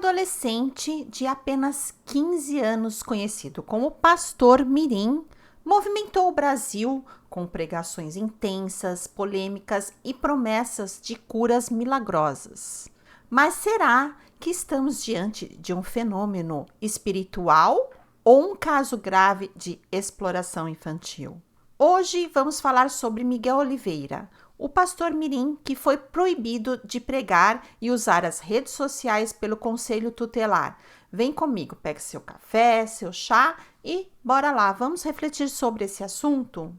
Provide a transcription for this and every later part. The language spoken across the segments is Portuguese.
adolescente de apenas 15 anos, conhecido como Pastor Mirim, movimentou o Brasil com pregações intensas, polêmicas e promessas de curas milagrosas. Mas será que estamos diante de um fenômeno espiritual ou um caso grave de exploração infantil? Hoje vamos falar sobre Miguel Oliveira, o pastor mirim que foi proibido de pregar e usar as redes sociais pelo Conselho Tutelar. Vem comigo, pegue seu café, seu chá e bora lá, vamos refletir sobre esse assunto?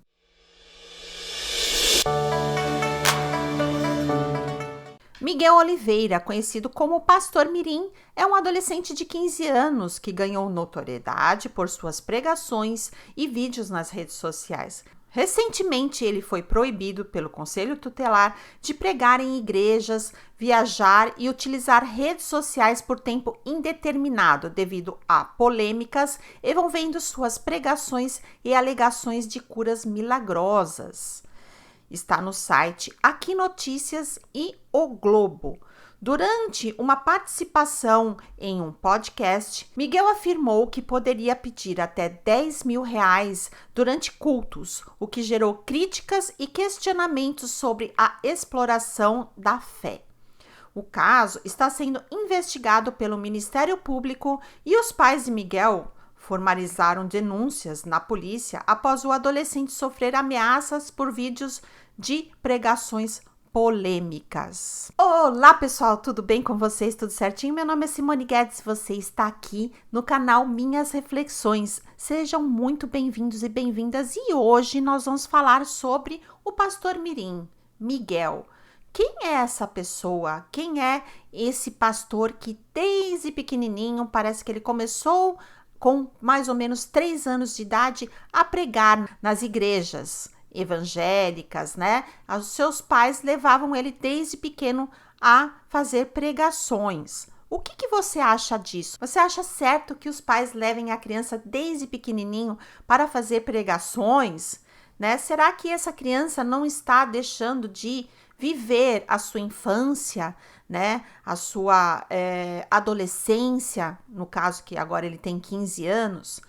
Miguel Oliveira, conhecido como Pastor Mirim, é um adolescente de 15 anos que ganhou notoriedade por suas pregações e vídeos nas redes sociais. Recentemente, ele foi proibido pelo Conselho Tutelar de pregar em igrejas, viajar e utilizar redes sociais por tempo indeterminado devido a polêmicas envolvendo suas pregações e alegações de curas milagrosas. Está no site Aqui Notícias e O Globo. Durante uma participação em um podcast, Miguel afirmou que poderia pedir até R$10.000 durante cultos, o que gerou críticas e questionamentos sobre a exploração da fé. O caso está sendo investigado pelo Ministério Público e os pais de Miguel formalizaram denúncias na polícia após o adolescente sofrer ameaças por vídeos de pregações polêmicas. Olá pessoal, tudo bem com vocês? Tudo certinho? Meu nome é Simone Guedes, você está aqui no canal Minhas Reflexões. Sejam muito bem-vindos e bem-vindas e hoje nós vamos falar sobre o pastor mirim, Miguel. Quem é essa pessoa? Quem é esse pastor que desde pequenininho parece que ele começou com mais ou menos 3 anos de idade a pregar nas igrejas evangélicas, né? Os seus pais levavam ele desde pequeno a fazer pregações. O que você acha disso? Você acha certo que os pais levem a criança desde pequenininho para fazer pregações, né? Será que essa criança não está deixando de viver a sua infância, né? A sua adolescência, no caso que agora ele tem 15 anos?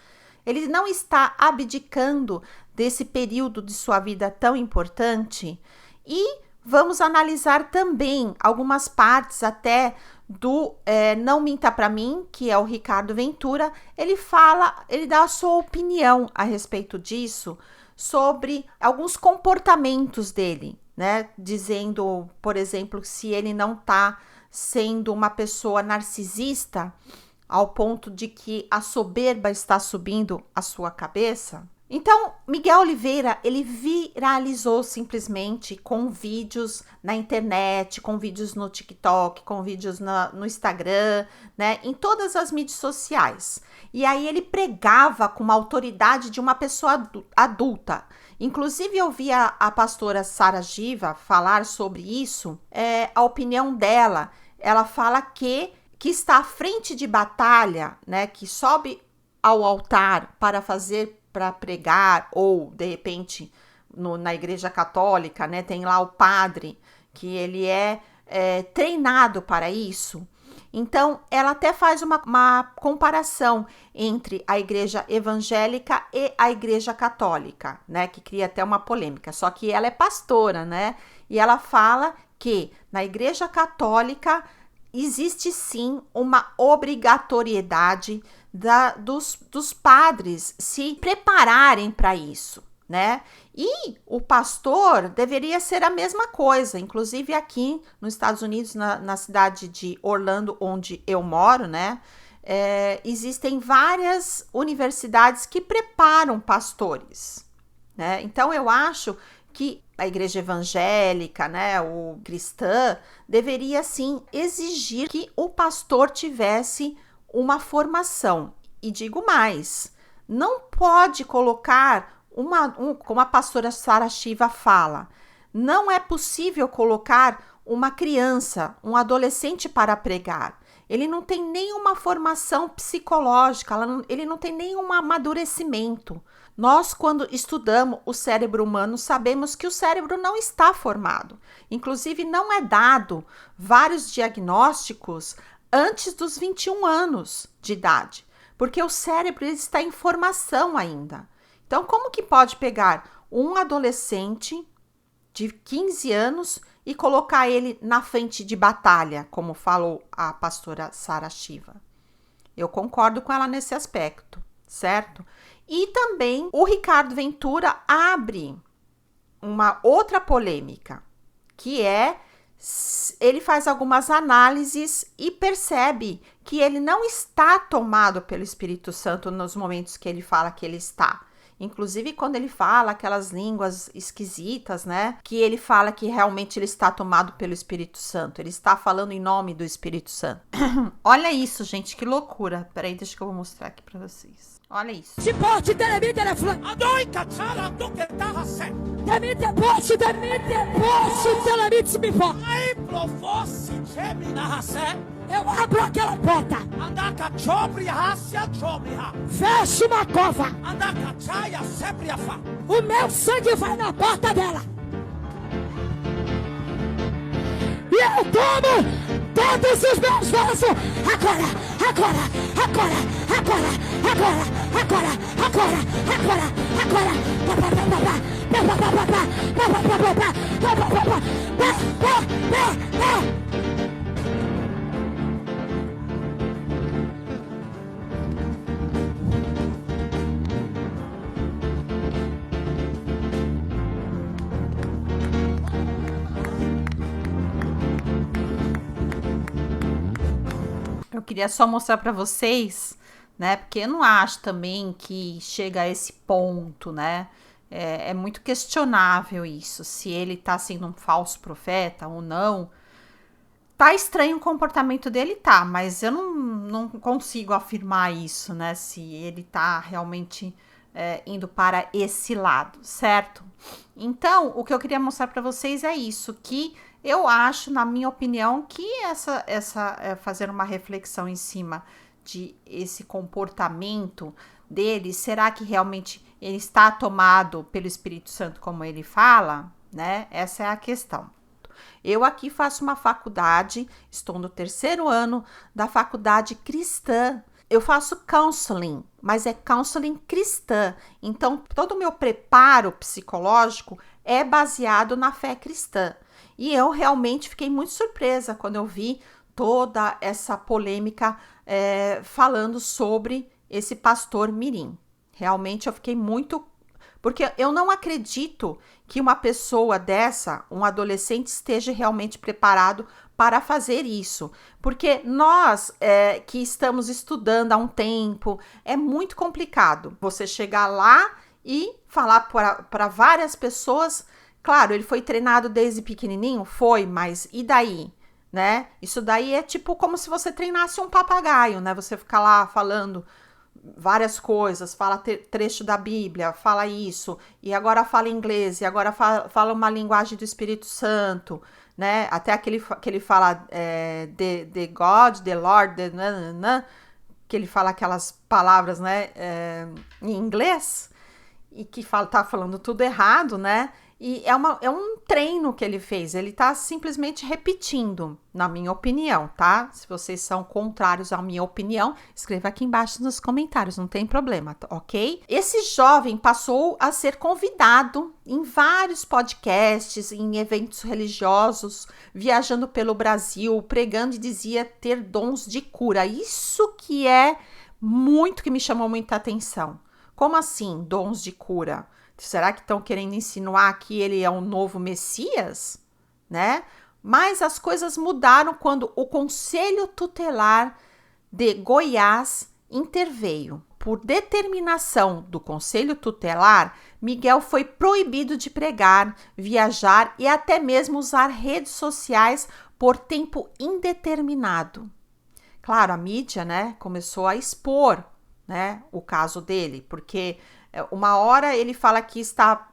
Ele não está abdicando desse período de sua vida tão importante? E vamos analisar também algumas partes até do Não Minta Pra Mim, que é o Ricardo Ventura. Ele dá a sua opinião a respeito disso, sobre alguns comportamentos dele, né? Dizendo, por exemplo, se ele não está sendo uma pessoa narcisista, ao ponto de que a soberba está subindo a sua cabeça. Então, Miguel Oliveira, ele viralizou simplesmente com vídeos na internet, com vídeos no TikTok, com vídeos no Instagram, né, em todas as mídias sociais. E aí ele pregava com uma autoridade de uma pessoa adulta. Inclusive, eu vi a pastora Sara Giva falar sobre isso, a opinião dela. Ela fala que está à frente de batalha, né, que sobe ao altar para pregar, ou de repente na igreja católica, né, tem lá o padre, que ele é treinado para isso. Então, ela até faz uma comparação entre a igreja evangélica e a igreja católica, né, que cria até uma polêmica, só que ela é pastora, né, e ela fala que na igreja católica existe sim uma obrigatoriedade dos padres se prepararem para isso, né? E o pastor deveria ser a mesma coisa. Inclusive aqui nos Estados Unidos, na cidade de Orlando, onde eu moro, né? Existem várias universidades que preparam pastores, né? Então eu acho que a igreja evangélica, né, o cristã, deveria sim exigir que o pastor tivesse uma formação. E digo mais, não pode colocar como a pastora Sara Shiva fala, não é possível colocar uma criança, um adolescente para pregar. Ele não tem nenhuma formação psicológica, ele não tem nenhum amadurecimento. Nós, quando estudamos o cérebro humano, sabemos que o cérebro não está formado. Inclusive, não é dado vários diagnósticos antes dos 21 anos de idade, porque o cérebro está em formação ainda. Então, como que pode pegar um adolescente de 15 anos e colocar ele na frente de batalha, como falou a pastora Sara Shiva? Eu concordo com ela nesse aspecto, certo? E também o Ricardo Ventura abre uma outra polêmica, que é, ele faz algumas análises e percebe que ele não está tomado pelo Espírito Santo nos momentos que ele fala que ele está. Inclusive, quando ele fala aquelas línguas esquisitas, né? Que ele fala que realmente ele está tomado pelo Espírito Santo. Ele está falando em nome do Espírito Santo. Olha isso, gente, que loucura. Peraí, deixa que eu vou mostrar aqui pra vocês. Olha isso. Eu abro aquela porta. Fecho uma cova. O meu sangue vai na porta dela. E eu tomo todos os meus vasos. Eu queria só mostrar para vocês, né? Porque eu não acho também que chega a esse ponto, né? É muito questionável isso, se ele tá sendo um falso profeta ou não. Tá estranho o comportamento dele, tá, mas eu não consigo afirmar isso, né? Se ele tá realmente indo para esse lado, certo? Então, o que eu queria mostrar para vocês é isso, que eu acho, na minha opinião, que fazer uma reflexão em cima de esse comportamento dele, será que realmente ele está tomado pelo Espírito Santo, como ele fala, né? Essa é a questão. Eu aqui faço uma faculdade, estou no 3º ano da faculdade cristã. Eu faço counseling, mas é counseling cristã. Então, todo o meu preparo psicológico é baseado na fé cristã. E eu realmente fiquei muito surpresa quando eu vi toda essa polêmica falando sobre esse pastor Mirim. Realmente eu fiquei muito... Porque eu não acredito que uma pessoa dessa, um adolescente, esteja realmente preparado para fazer isso. Porque nós que estamos estudando há um tempo, é muito complicado você chegar lá e falar para várias pessoas. Claro, ele foi treinado desde pequenininho? Foi, mas e daí? Né? Isso daí é tipo como se você treinasse um papagaio, né? Você ficar lá falando várias coisas, fala trecho da Bíblia, fala isso, e agora fala inglês, e agora fala uma linguagem do Espírito Santo, né? Até aquele que ele fala the God, the Lord, que ele fala aquelas palavras, né, em inglês, e que tá falando tudo errado, né? E é um treino que ele fez, ele tá simplesmente repetindo, na minha opinião, tá? Se vocês são contrários à minha opinião, escreva aqui embaixo nos comentários, não tem problema, ok? Esse jovem passou a ser convidado em vários podcasts, em eventos religiosos, viajando pelo Brasil, pregando e dizia ter dons de cura. Isso que é muito que me chamou muita atenção. Como assim, dons de cura? Será que estão querendo insinuar que ele é um novo Messias, né? Mas as coisas mudaram quando o Conselho Tutelar de Goiás interveio. Por determinação do Conselho Tutelar, Miguel foi proibido de pregar, viajar e até mesmo usar redes sociais por tempo indeterminado. Claro, a mídia, né, começou a expor, né, o caso dele, porque uma hora ele fala que está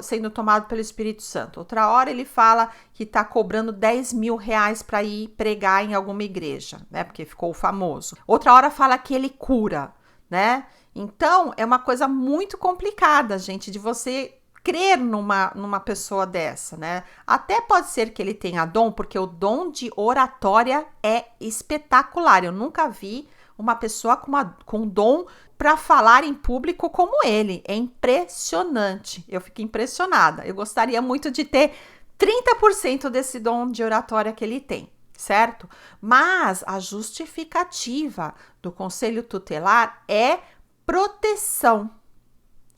sendo tomado pelo Espírito Santo. Outra hora ele fala que está cobrando 10 mil reais para ir pregar em alguma igreja, né? Porque ficou famoso. Outra hora fala que ele cura, né? Então, é uma coisa muito complicada, gente, de você crer numa pessoa dessa, né? Até pode ser que ele tenha dom, porque o dom de oratória é espetacular. Eu nunca vi uma pessoa com dom para falar em público como ele. É impressionante. Eu fico impressionada. Eu gostaria muito de ter 30% desse dom de oratória que ele tem, certo? Mas a justificativa do conselho tutelar é proteção.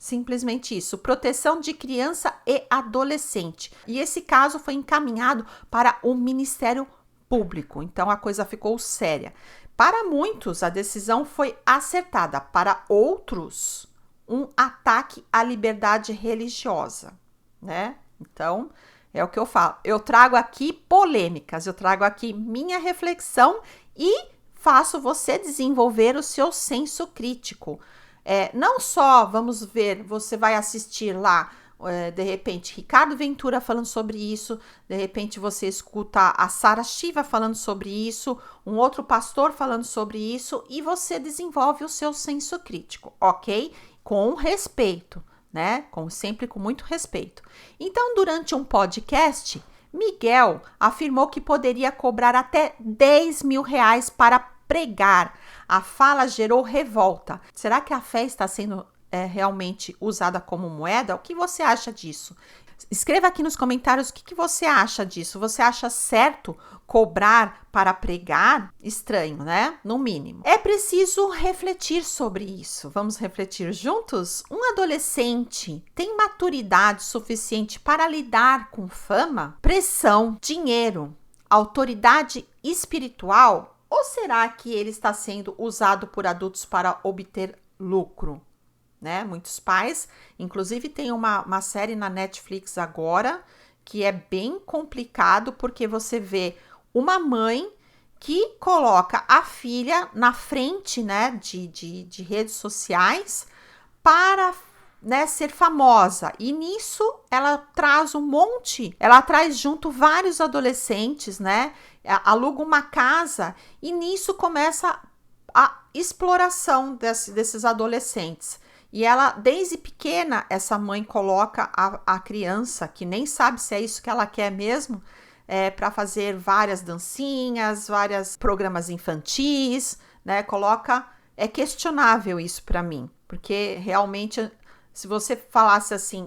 Simplesmente isso, proteção de criança e adolescente. E esse caso foi encaminhado para o Ministério Público, então a coisa ficou séria. Para muitos, a decisão foi acertada, para outros, um ataque à liberdade religiosa, né? Então, é o que eu falo. Eu trago aqui polêmicas, eu trago aqui minha reflexão e faço você desenvolver o seu senso crítico. Não só, vamos ver, você vai assistir lá, de repente, Ricardo Ventura falando sobre isso, de repente você escuta a Sara Shiva falando sobre isso, um outro pastor falando sobre isso, e você desenvolve o seu senso crítico, ok? Com respeito, né? Sempre com muito respeito. Então, durante um podcast, Miguel afirmou que poderia cobrar até R$10.000 para pregar. A fala gerou revolta. Será que a fé está sendo realmente usada como moeda? O que você acha disso? Escreva aqui nos comentários o que você acha disso. Você acha certo cobrar para pregar? Estranho, né? No mínimo. É preciso refletir sobre isso. Vamos refletir juntos? Um adolescente tem maturidade suficiente para lidar com fama, pressão, dinheiro, autoridade espiritual? Ou será que ele está sendo usado por adultos para obter lucro? Né? Muitos pais, inclusive tem uma série na Netflix agora, que é bem complicado, porque você vê uma mãe que coloca a filha na frente, né, de redes sociais para, né, ser famosa, e nisso ela traz ela traz junto vários adolescentes, né, aluga uma casa, e nisso começa a exploração desses adolescentes. E ela, desde pequena, essa mãe coloca a criança, que nem sabe se é isso que ela quer mesmo, para fazer várias dancinhas, vários programas infantis, né? É questionável isso para mim, porque realmente, se você falasse assim,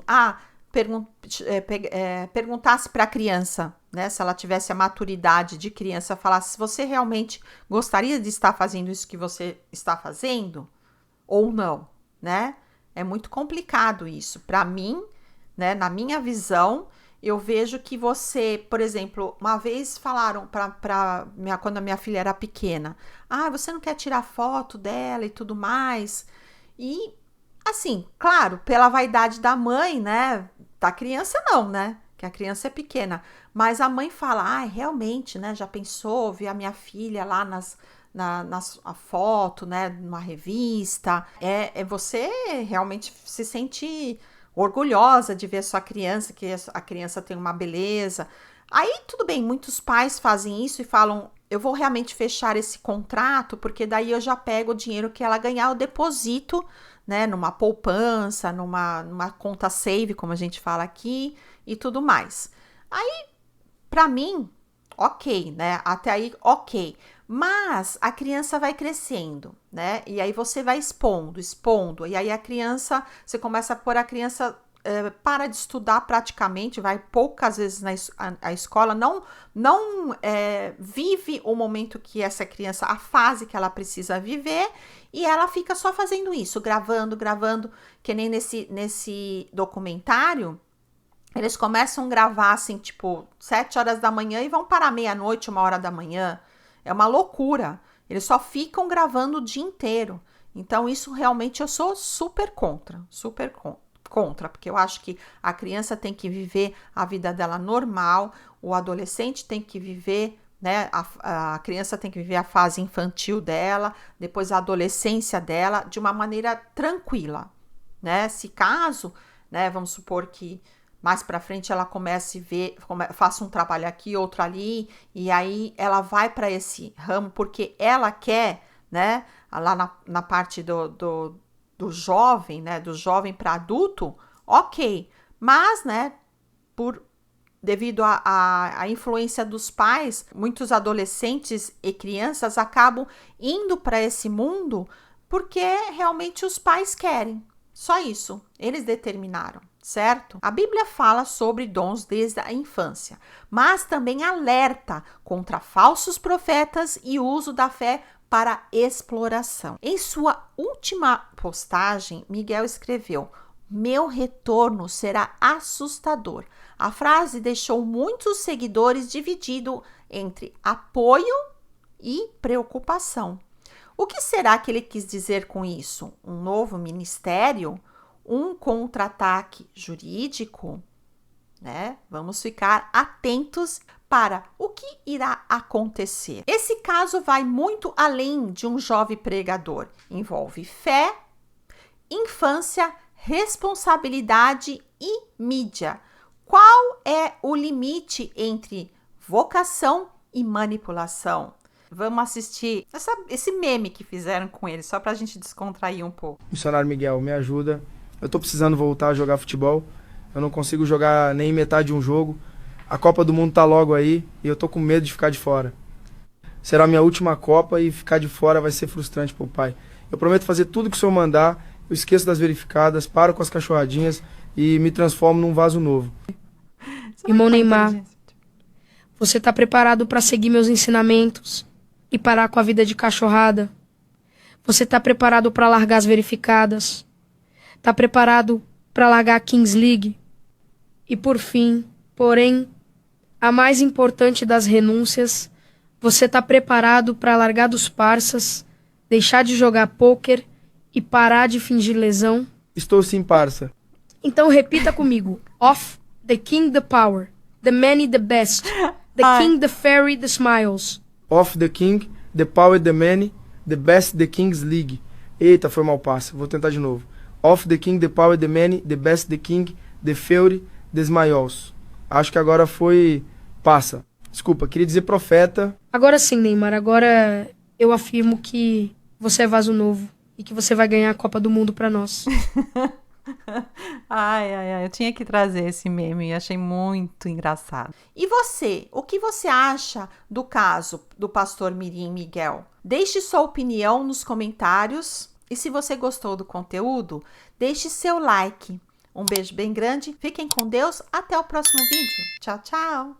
perguntasse para a criança, né? Se ela tivesse a maturidade de criança, falasse, você realmente gostaria de estar fazendo isso que você está fazendo? Ou não? Né? É muito complicado isso. Para mim, né, na minha visão, eu vejo que você, por exemplo, uma vez falaram quando a minha filha era pequena, você não quer tirar foto dela e tudo mais? E, assim, claro, pela vaidade da mãe, né, da criança não, né, que a criança é pequena, mas a mãe fala, realmente, né, já pensou ver a minha filha lá a foto, né, numa revista, você realmente se sente orgulhosa de ver sua criança, que a criança tem uma beleza. Aí, tudo bem, muitos pais fazem isso e falam, eu vou realmente fechar esse contrato, porque daí eu já pego o dinheiro que ela ganhar, eu deposito, né, numa poupança, numa conta save, como a gente fala aqui, e tudo mais. Aí, pra mim, ok, né, até aí, ok. Mas a criança vai crescendo, né? E aí você vai expondo. E aí você começa a pôr a criança, para de estudar praticamente, vai poucas vezes à escola, não vive o momento que essa criança, a fase que ela precisa viver, e ela fica só fazendo isso, gravando, que nem nesse documentário. Eles começam a gravar assim, tipo, 7 horas da manhã e vão para meia-noite, 1 hora da manhã. É uma loucura. Eles só ficam gravando o dia inteiro. Então, isso realmente eu sou super contra, porque eu acho que a criança tem que viver a vida dela normal, o adolescente tem que viver, né, a criança tem que viver a fase infantil dela, depois a adolescência dela, de uma maneira tranquila, né? Se caso, né, vamos supor que mais para frente ela comece a ver, faça um trabalho aqui, outro ali, e aí ela vai para esse ramo porque ela quer, né? Lá na parte do jovem, né? Do jovem para adulto, ok. Mas, né, devido à influência dos pais, muitos adolescentes e crianças acabam indo para esse mundo porque realmente os pais querem. Só isso, eles determinaram, certo? A Bíblia fala sobre dons desde a infância, mas também alerta contra falsos profetas e o uso da fé para exploração. Em sua última postagem, Miguel escreveu: "Meu retorno será assustador." A frase deixou muitos seguidores divididos entre apoio e preocupação. O que será que ele quis dizer com isso? Um novo ministério? Um contra-ataque jurídico? Né? Vamos ficar atentos para o que irá acontecer. Esse caso vai muito além de um jovem pregador. Envolve fé, infância, responsabilidade e mídia. Qual é o limite entre vocação e manipulação? Vamos assistir esse meme que fizeram com ele, só pra gente descontrair um pouco. Missionário Miguel, me ajuda. Eu tô precisando voltar a jogar futebol. Eu não consigo jogar nem metade de um jogo. A Copa do Mundo tá logo aí e eu tô com medo de ficar de fora. Será a minha última Copa e ficar de fora vai ser frustrante pro pai. Eu prometo fazer tudo que o senhor mandar. Eu esqueço das verificadas, paro com as cachorradinhas e me transformo num vaso novo. Irmão Neymar, você tá preparado para seguir meus ensinamentos e parar com a vida de cachorrada? Você tá preparado para largar as verificadas? Tá preparado para largar a Kings League? E por fim, porém, a mais importante das renúncias, você tá preparado para largar dos parças, deixar de jogar pôquer e parar de fingir lesão? Estou sim, parça. Então repita comigo. Off the king, the power. The many, the best. The king, the fairy, the smiles. Off the king, the power, the many, the best, the Kings League. Eita, foi mal passe. Vou tentar de novo. Off the king, the power, the many, the best, the king, the fairy, the smiles. Acho que agora foi passa. Desculpa, queria dizer profeta. Agora sim, Neymar. Agora eu afirmo que você é vaso novo e que você vai ganhar a Copa do Mundo pra nós. Ai, eu tinha que trazer esse meme e achei muito engraçado. E você, o que você acha do caso do pastor Mirim Miguel? Deixe sua opinião nos comentários e se você gostou do conteúdo, deixe seu like. Um beijo bem grande, fiquem com Deus, até o próximo vídeo. Tchau, tchau!